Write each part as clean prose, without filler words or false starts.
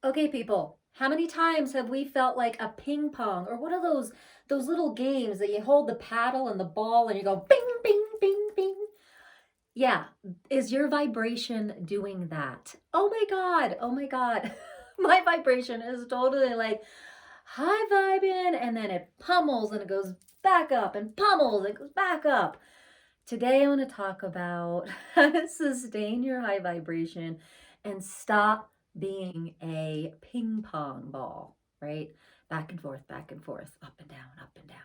Okay, people, how many times have we felt like a ping pong or what are those little games that you hold the paddle and the ball and you go bing bing bing bing? Yeah, is your vibration doing that? Oh my god. Oh my god. My vibration is totally like high vibing and then it pummels and it goes back up and pummels and it goes back up. Today I want to talk about how to sustain your high vibration and stop being a ping pong ball, right? Back and forth, up and down, up and down.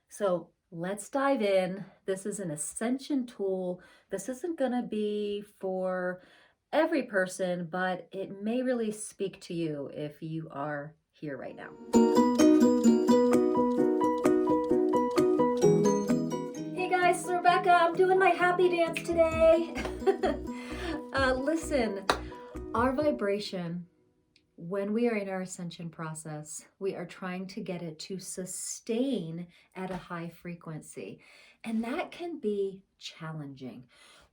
So let's dive in. This is an ascension tool. This isn't going to be for every person, but it may really speak to you if you are here right now. Hey guys, it's Rebecca. I'm doing my happy dance today. Listen, our vibration, when we are in our ascension process, we are trying to get it to sustain at a high frequency. And that can be challenging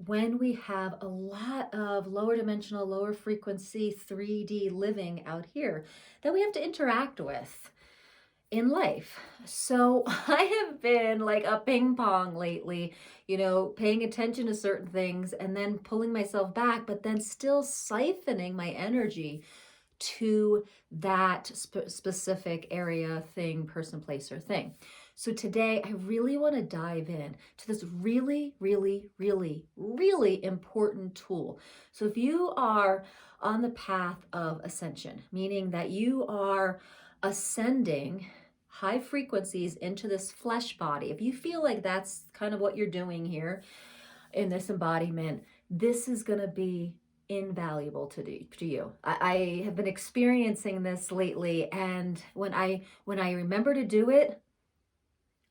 when we have a lot of lower dimensional, lower frequency 3D living out here that we have to interact with in life. So I have been like a ping pong lately, paying attention to certain things and then pulling myself back, but then still siphoning my energy to that specific area, thing, person, place, or thing. So today I really want to dive in to this really, really, really, really important tool. So if you are on the path of ascension, meaning that you are ascending high frequencies into this flesh body, if you feel like that's kind of what you're doing here in this embodiment, this is going to be invaluable to you. I have been experiencing this lately, and when I remember to do it,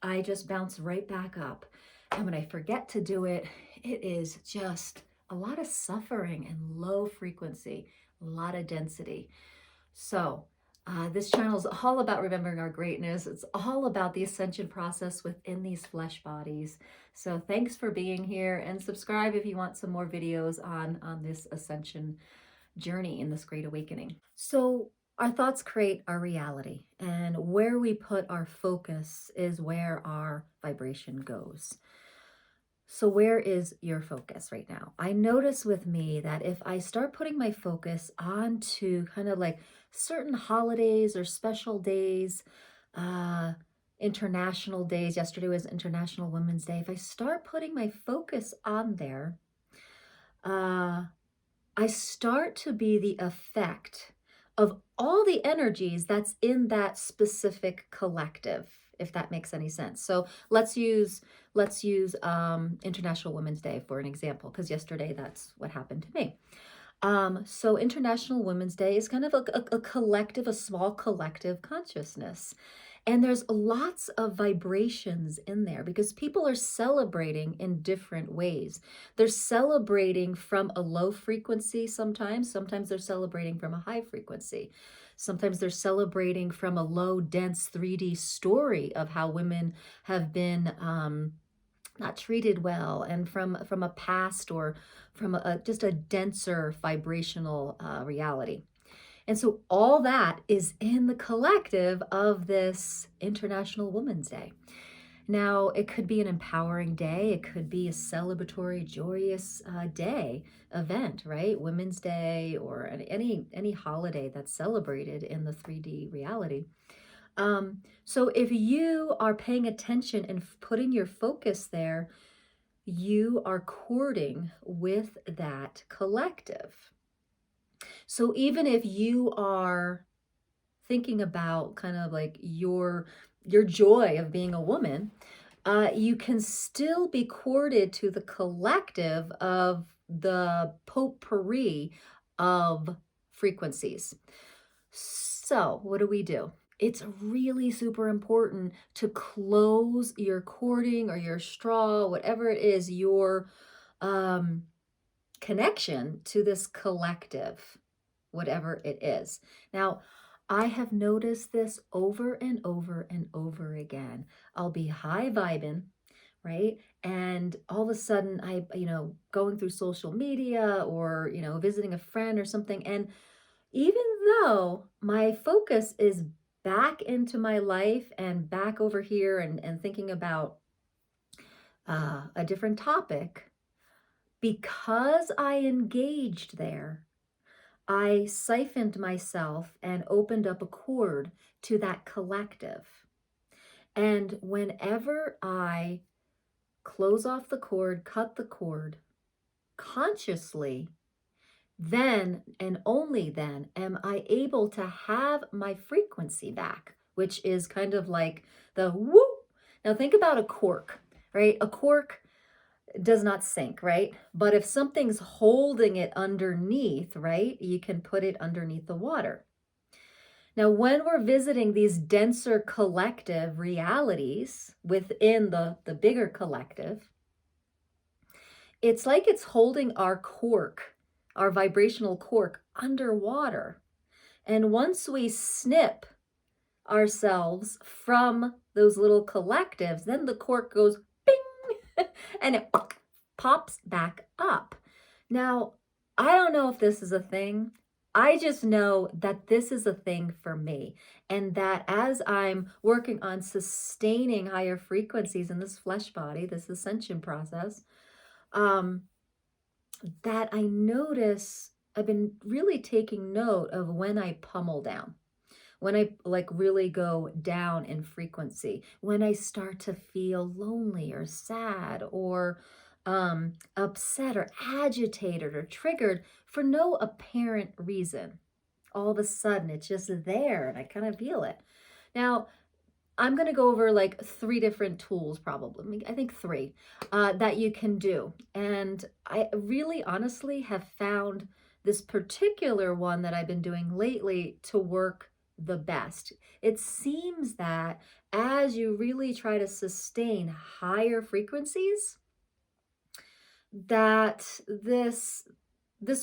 I just bounce right back up. And when I forget to do it, it is just a lot of suffering and low frequency, a lot of density. So this channel is all about remembering our greatness. It's all about the ascension process within these flesh bodies. So thanks for being here, and subscribe if you want some more videos on this ascension journey in this great awakening. So our thoughts create our reality, and where we put our focus is where our vibration goes. So where is your focus right now? I notice with me that if I start putting my focus onto kind of like certain holidays or special days, uh, international days, yesterday was International Women's Day. If I start putting my focus on there, uh, I start to be the effect of all the energies that's in that specific collective, if that makes any sense. So let's use International Women's Day for an example, because yesterday that's what happened to me. So International Women's Day is kind of a collective, a small collective consciousness. And there's lots of vibrations in there because people are celebrating in different ways. They're celebrating from a low frequency sometimes. Sometimes they're celebrating from a high frequency. Sometimes they're celebrating from a low, dense 3D story of how women have been not treated well, and from a past or from just a denser vibrational reality. And so all that is in the collective of this International Women's Day. Now, it could be an empowering day. It could be a celebratory, joyous day event, right? Women's Day or any holiday that's celebrated in the 3D reality. So if you are paying attention and putting your focus there, you are courting with that collective. So even if you are thinking about kind of like your joy of being a woman, you can still be courted to the collective of the potpourri of frequencies. So what do? It's really super important to close your cording or your straw, whatever it is, your connection to this collective, whatever it is. Now, I have noticed this over and over and over again. I'll be high vibing, right? And all of a sudden going through social media or, visiting a friend or something, and even though my focus is back into my life and back over here and thinking about a different topic, because I engaged there, I siphoned myself and opened up a cord to that collective. And whenever I close off the cord, cut the cord consciously, then and only then am I able to have my frequency back, which is kind of like the whoop. Now think about a cork, right? A cork does not sink, right? But if something's holding it underneath, right, you can put it underneath the water. Now, when we're visiting these denser collective realities within the bigger collective, it's like it's holding our cork, our vibrational cork, underwater. And once we snip ourselves from those little collectives, then the cork goes bing and it pops back up. Now, I don't know if this is a thing. I just know that this is a thing for me, and that as I'm working on sustaining higher frequencies in this flesh body, this ascension process, that I notice I've been really taking note of when I pummel down, when I like really go down in frequency, when I start to feel lonely or sad or upset or agitated or triggered for no apparent reason. All of a sudden, it's just there and I kind of feel it. Now, I'm going to go over like 3 different tools, probably. I think 3 that you can do. And I really honestly have found this particular one that I've been doing lately to work the best. It seems that as you really try to sustain higher frequencies, that this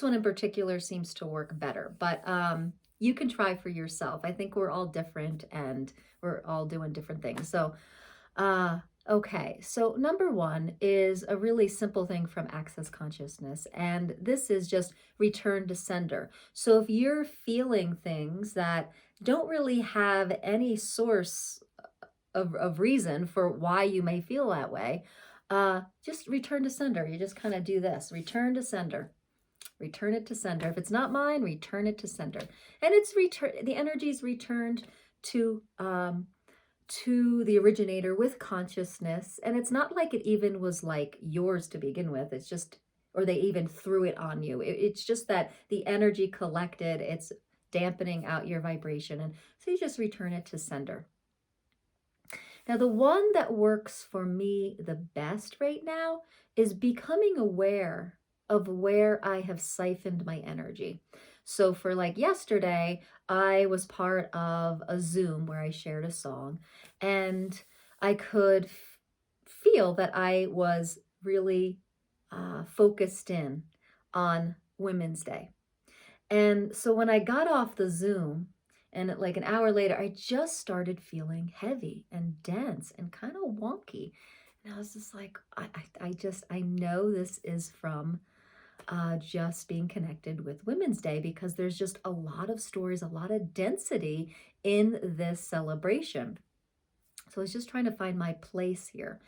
one in particular seems to work better. But you can try for yourself. I think we're all different and we're all doing different things. So, okay. So number 1 is a really simple thing from Access Consciousness. And this is just return to sender. So if you're feeling things that don't really have any source of reason for why you may feel that way, just return to sender. You just kind of do this, return to sender. Return it to sender. If it's not mine, return it to sender. And it's the energy is returned to the originator with consciousness. And it's not like it even was like yours to begin with. It's just, or they even threw it on you. It's just that the energy collected, it's dampening out your vibration. And so you just return it to sender. Now, the one that works for me the best right now is becoming aware of where I have siphoned my energy. So for like yesterday, I was part of a Zoom where I shared a song, and I could feel that I was really focused in on Women's Day. And so when I got off the Zoom, and like an hour later, I just started feeling heavy and dense and kind of wonky. And I was just like, I know this is from just being connected with Women's Day, because there's just a lot of stories, a lot of density in this celebration. So I was just trying to find my place here.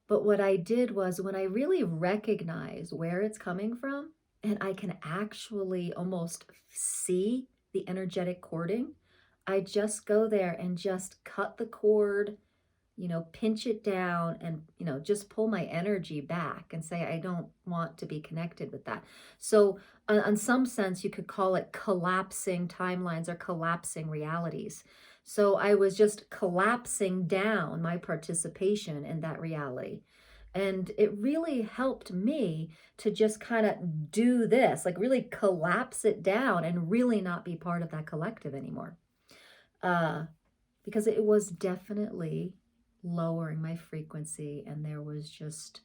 But what I did was, when I really recognize where it's coming from, and I can actually almost see the energetic cording, I just go there and just cut the cord, pinch it down and, just pull my energy back and say, I don't want to be connected with that. So in some sense, you could call it collapsing timelines or collapsing realities. So I was just collapsing down my participation in that reality. And it really helped me to just kind of do this, like really collapse it down and really not be part of that collective anymore. Because it was definitely lowering my frequency, and there was just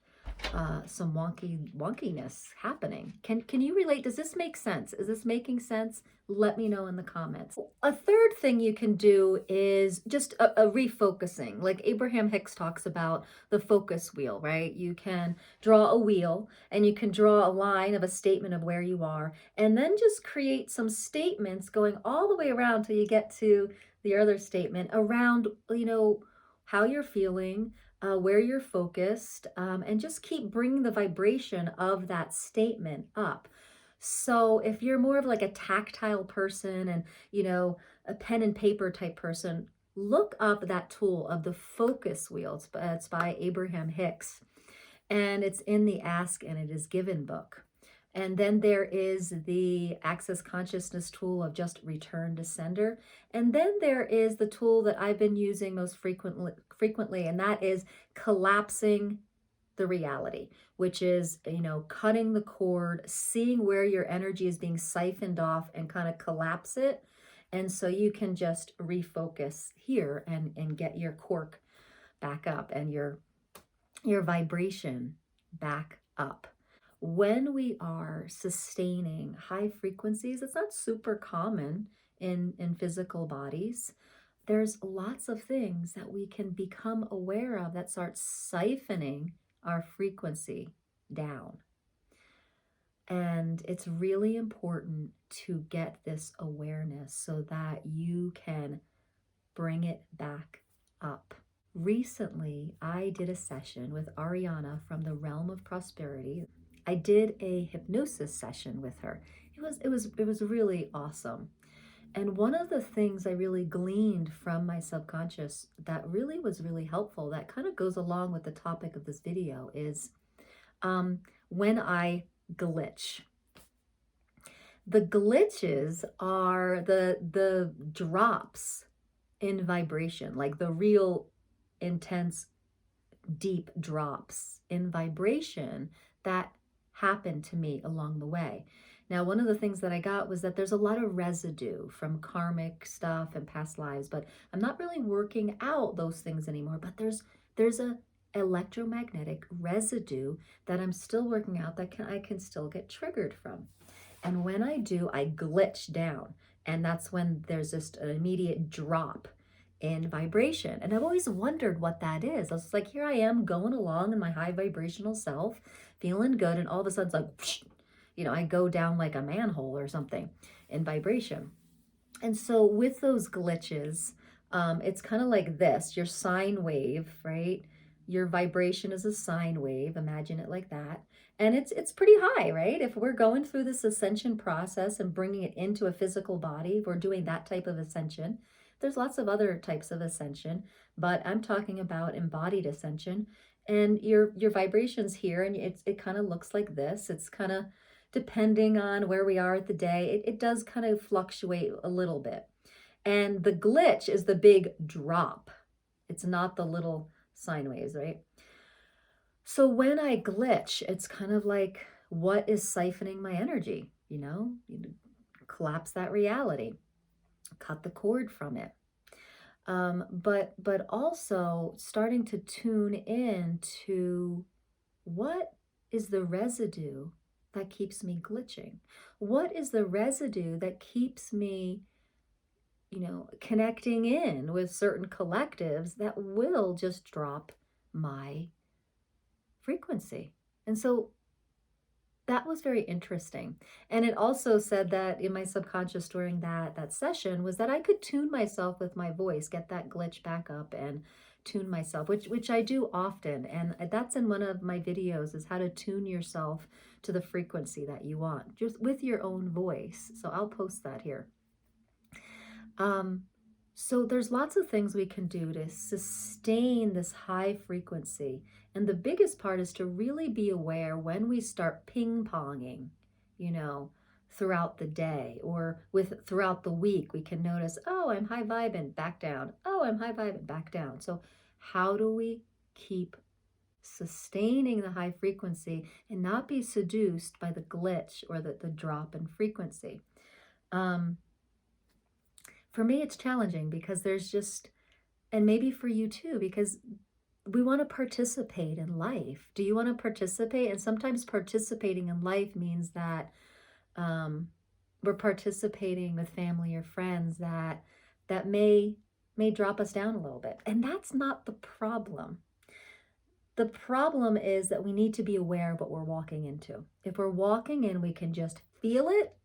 some wonkiness happening. Can you relate? Does this make sense? Is this making sense? Let me know in the comments. A third thing you can do is just a refocusing. Like Abraham Hicks talks about the focus wheel, right? You can draw a wheel and you can draw a line of a statement of where you are, and then just create some statements going all the way around till you get to the other statement around, how you're feeling, where you're focused, and just keep bringing the vibration of that statement up. So if you're more of like a tactile person and, a pen and paper type person, look up that tool of the focus wheel. It's by Abraham Hicks, and it's in the Ask and It Is Given book. And then there is the Access Consciousness tool of just return to sender. And then there is the tool that I've been using most frequently, and that is collapsing the reality, which is, cutting the cord, seeing where your energy is being siphoned off and kind of collapse it. And so you can just refocus here and get your cork back up and your vibration back up. When we are sustaining high frequencies, it's not super common in physical bodies. There's lots of things that we can become aware of that start siphoning our frequency down. And it's really important to get this awareness so that you can bring it back up. Recently, I did a session with Ariana from the Realm of Prosperity. I did a hypnosis session with her. It was really awesome. And one of the things I really gleaned from my subconscious that really was really helpful, that kind of goes along with the topic of this video, is when I glitch. The glitches are the drops in vibration, like the real intense, deep drops in vibration that happened to me along the way. Now, one of the things that I got was that there's a lot of residue from karmic stuff and past lives, but I'm not really working out those things anymore. But there's a electromagnetic residue that I'm still working out that I can still get triggered from. And when I do, I glitch down. And that's when there's just an immediate drop in vibration. And I've always wondered what that is. I was like, here I am going along in my high vibrational self, feeling good. And all of a sudden it's like, whoosh, I go down like a manhole or something in vibration. And so with those glitches, it's kind of like this, your sine wave, right? Your vibration is a sine wave. Imagine it like that. And it's pretty high, right? If we're going through this ascension process and bringing it into a physical body, if we're doing that type of ascension. There's lots of other types of ascension, but I'm talking about embodied ascension. And your vibrations here, and it kind of looks like this. It's kind of depending on where we are at the day. It does kind of fluctuate a little bit. And the glitch is the big drop. It's not the little sine waves, right? So when I glitch, it's kind of like, what is siphoning my energy? You collapse that reality, cut the cord from it. But also starting to tune in to what is the residue that keeps me glitching? What is the residue that keeps me, connecting in with certain collectives that will just drop my frequency? And so that was very interesting. And it also said that in my subconscious during that session was that I could tune myself with my voice, get that glitch back up and tune myself, which I do often. And that's in one of my videos, is how to tune yourself to the frequency that you want, just with your own voice. So I'll post that here. So there's lots of things we can do to sustain this high frequency. And the biggest part is to really be aware when we start ping-ponging, throughout the day or throughout the week. We can notice, oh, I'm high vibing, back down. Oh, I'm high vibing, back down. So how do we keep sustaining the high frequency and not be seduced by the glitch or the drop in frequency? For me, it's challenging because there's just, and maybe for you too, because we want to participate in life. Do you want to participate? And sometimes participating in life means that um, we're participating with family or friends that may drop us down a little bit. And that's not the problem. The problem is that we need to be aware of what we're walking into. If we're walking in, we can just feel it.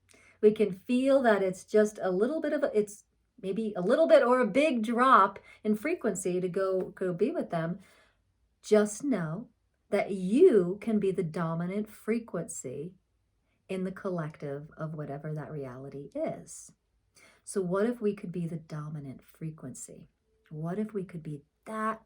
We can feel that it's just a little bit of it's maybe a little bit or a big drop in frequency to go be with them. Just know that you can be the dominant frequency in the collective of whatever that reality is. So, what if we could be the dominant frequency? What if we could be that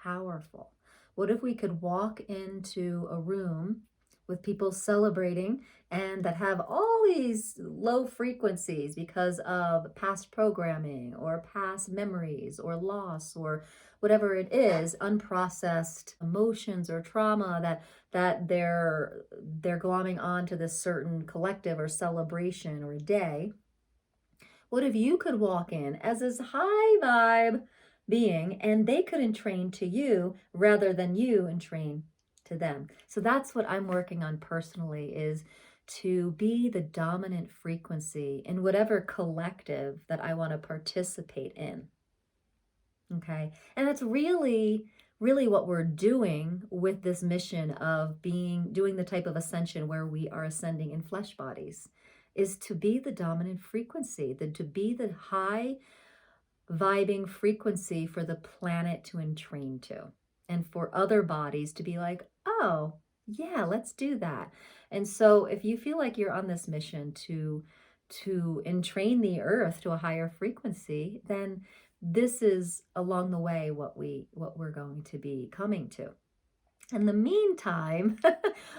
powerful? What if we could walk into a room with people celebrating and that have all these low frequencies because of past programming or past memories or loss or whatever it is, unprocessed emotions or trauma that they're glomming onto this certain collective or celebration or day. What if you could walk in as this high vibe being and they could entrain to you rather than you entrain to them? So that's what I'm working on personally, is to be the dominant frequency in whatever collective that I want to participate in. Okay. And that's really, really what we're doing with this mission of doing the type of ascension where we are ascending in flesh bodies, is to be the dominant frequency, to be the high vibing frequency for the planet to entrain to, and for other bodies to be like, oh, yeah, let's do that. And so if you feel like you're on this mission to entrain the earth to a higher frequency, then this is along the way what we're going to be coming to. In the meantime,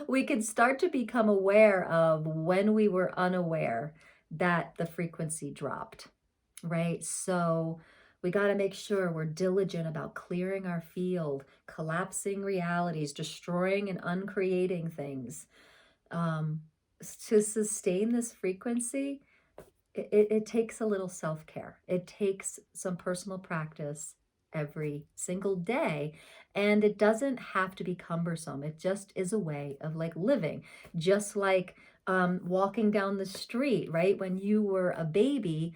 we could start to become aware of when we were unaware that the frequency dropped, right? So we got to make sure we're diligent about clearing our field, collapsing realities, destroying and uncreating things. To sustain this frequency, it takes a little self-care. It takes some personal practice every single day. And it doesn't have to be cumbersome. It just is a way of like living, just like walking down the street, right? When you were a baby,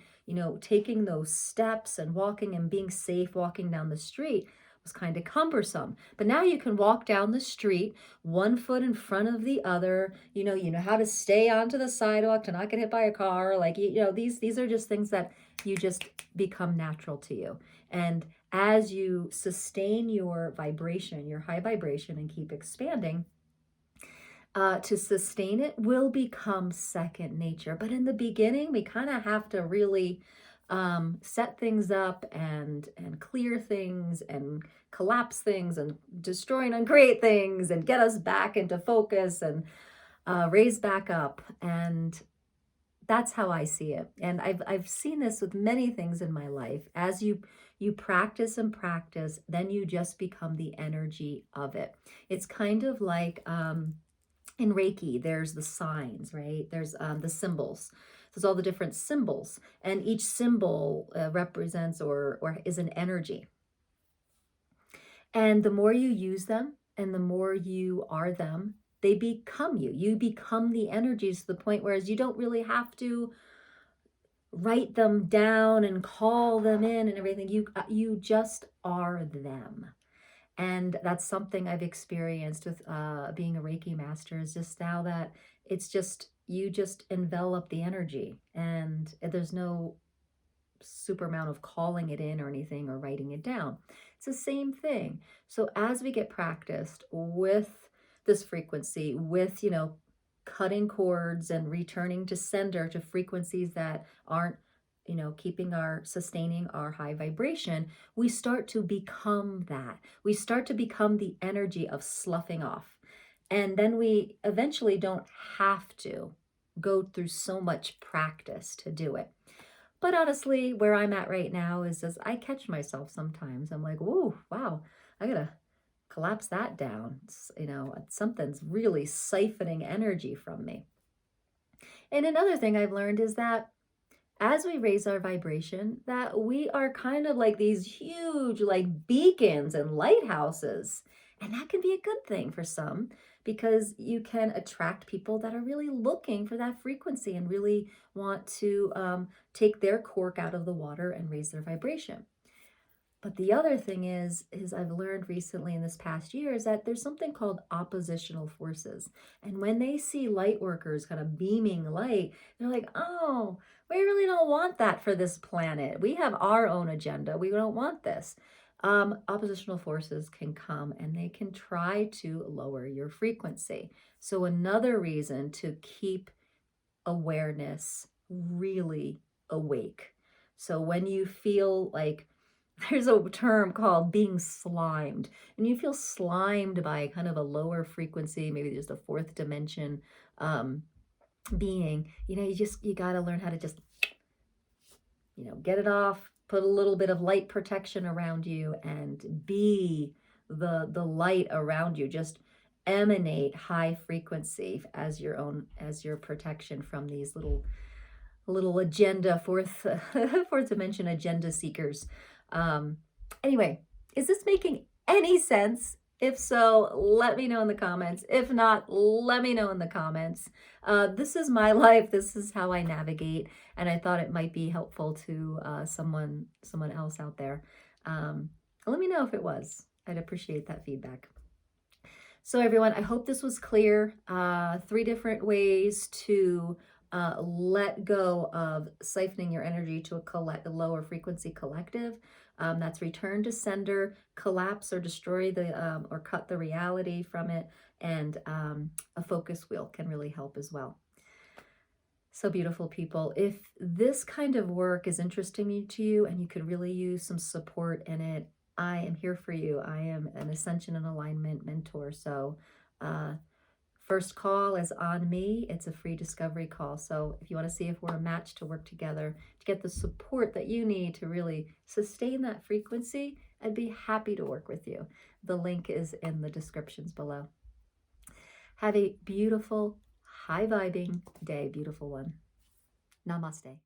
taking those steps and walking and being safe walking down the street was kind of cumbersome. But now you can walk down the street, one foot in front of the other. You know how to stay onto the sidewalk to not get hit by a car. Like, these are just things that you just become natural to you. And as you sustain your vibration, your high vibration, and keep expanding, to sustain it will become second nature. But in the beginning, we kind of have to really set things up and clear things and collapse things and destroy and uncreate things and get us back into focus and raise back up. And that's how I see it. And I've seen this with many things in my life. As you practice and practice, then you just become the energy of it. It's kind of like in Reiki, there's the signs, right? There's the symbols. There's all the different symbols, and each symbol represents or is an energy. And the more you use them and the more you are them, they become you. You become the energies to the point whereas you don't really have to write them down and call them in and everything. You just are them. And that's something I've experienced with being a Reiki master, is just now that it's just, you just envelop the energy and there's no super amount of calling it in or anything or writing it down. It's the same thing. So as we get practiced with this frequency, with, cutting cords and returning to sender, to frequencies that aren't, sustaining our high vibration, we start to become that. We start to become the energy of sloughing off. And then we eventually don't have to go through so much practice to do it. But honestly, where I'm at right now is I catch myself sometimes. I'm like, whoa, wow, I gotta collapse that down. Something's really siphoning energy from me. And another thing I've learned is that as we raise our vibration, that we are kind of like these huge like beacons and lighthouses. And that can be a good thing for some, because you can attract people that are really looking for that frequency and really want to take their cork out of the water and raise their vibration. But the other thing is I've learned recently in this past year is that there's something called oppositional forces. And when they see light workers kind of beaming light, they're like, oh, we really don't want that for this planet. We have our own agenda. We don't want this. Oppositional forces can come and they can try to lower your frequency. So another reason to keep awareness really awake. So when you feel like, there's a term called being slimed, and you feel slimed by kind of a lower frequency, maybe there's the fourth dimension being, you got to learn how to just, get it off, put a little bit of light protection around you and be the light around you. Just emanate high frequency as your protection from these little agenda, fourth dimension agenda seekers. Anyway, is this making any sense? If so, let me know in the comments. If not, let me know in the comments. This is my life. This is how I navigate, and I thought it might be helpful to someone else out there. Let me know if it was. I'd appreciate that feedback. So everyone, I hope this was clear. 3 different ways to let go of siphoning your energy to a lower frequency collective. That's return to sender, collapse or destroy or cut the reality from it, and a focus wheel can really help as well. So beautiful people, if this kind of work is interesting to you and you could really use some support in it, I am here for you. I am an Ascension and Alignment mentor. So first call is on me. It's a free discovery call. So if you want to see if we're a match to work together to get the support that you need to really sustain that frequency, I'd be happy to work with you. The link is in the descriptions below. Have a beautiful, high vibing day, beautiful one. Namaste.